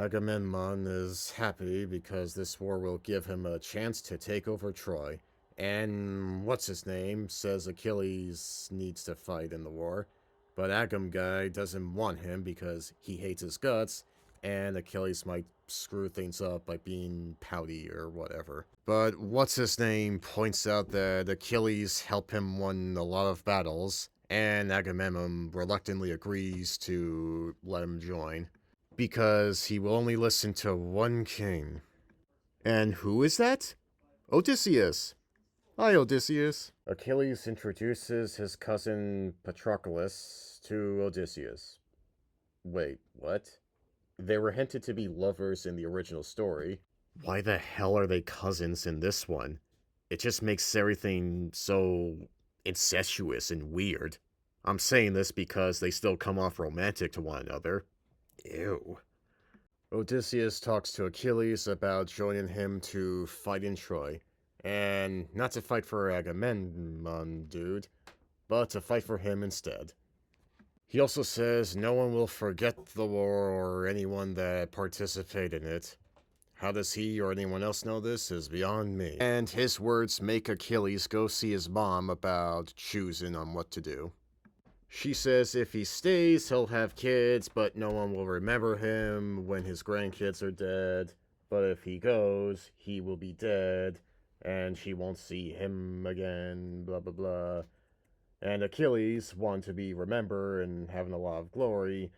Agamemnon is happy because this war will give him a chance to take over Troy. And what's his name says Achilles needs to fight in the war. But Agam guy doesn't want him because he hates his guts, and Achilles might screw things up by being pouty or whatever. But what's his name points out that Achilles helped him win a lot of battles, and Agamemnon reluctantly agrees to let him join because he will only listen to one king. And who is that? Odysseus. Hi, Odysseus. Achilles introduces his cousin Patroclus to Odysseus. Wait, what? They were hinted to be lovers in the original story. Why the hell are they cousins in this one? It just makes everything so incestuous and weird. I'm saying this because they still come off romantic to one another. Ew. Odysseus talks to Achilles about joining him to fight in Troy. And not to fight for Agamemnon, dude, but to fight for him instead. He also says no one will forget the war or anyone that participated in it. How does he or anyone else know this is beyond me. And his words make Achilles go see his mom about choosing on what to do. She says if he stays, he'll have kids, but no one will remember him when his grandkids are dead. But if he goes, he will be dead, and she won't see him again, blah blah blah. And Achilles, wanting to be remembered and having a lot of glory,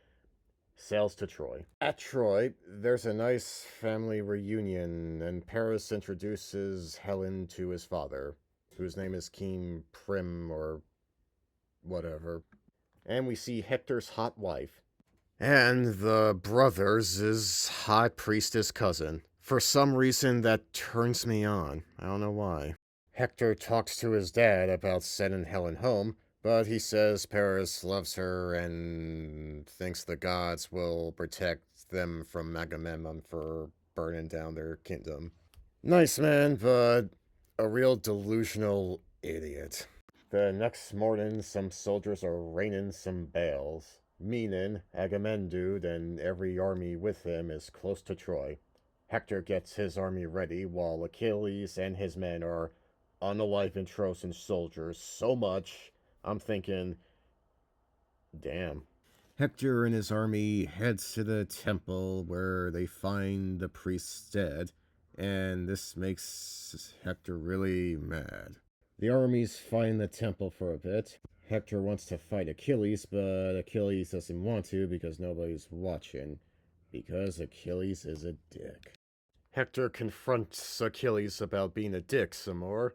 sails to Troy. At Troy, there's a nice family reunion, and Paris introduces Helen to his father, whose name is King Prim or whatever. And we see Hector's hot wife. And the brother's high priestess cousin. For some reason, that turns me on. I don't know why. Hector talks to his dad about sending Helen home, but he says Paris loves her and thinks the gods will protect them from Agamemnon for burning down their kingdom. Nice man, but a real delusional idiot. The next morning, some soldiers are raining some bales, meaning Agamemnon and every army with him is close to Troy. Hector gets his army ready, while Achilles and his men are unaliving Trojan soldiers so much, I'm thinking, damn. Hector and his army heads to the temple where they find the priests dead, and this makes Hector really mad. The armies find the temple for a bit. Hector wants to fight Achilles, but Achilles doesn't want to because nobody's watching. Because Achilles is a dick. Hector confronts Achilles about being a dick some more,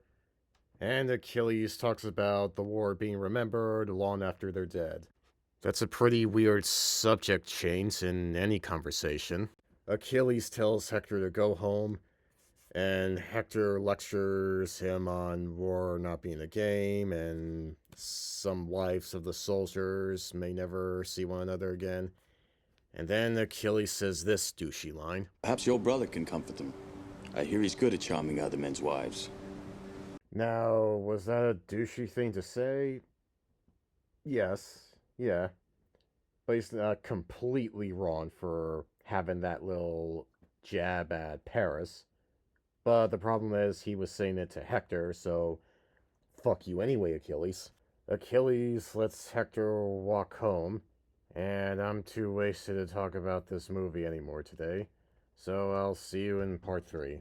and Achilles talks about the war being remembered long after they're dead. That's a pretty weird subject change in any conversation. Achilles tells Hector to go home, and Hector lectures him on war not being a game, and some wives of the soldiers may never see one another again. And then Achilles says this douchey line. Perhaps your brother can comfort them. I hear he's good at charming other men's wives. Now, was that a douchey thing to say? Yes, yeah. But he's not completely wrong for having that little jab at Paris. But the problem is he was saying it to Hector, so fuck you anyway, Achilles. Achilles lets Hector walk home, and I'm too wasted to talk about this movie anymore today. So I'll see you in part 3.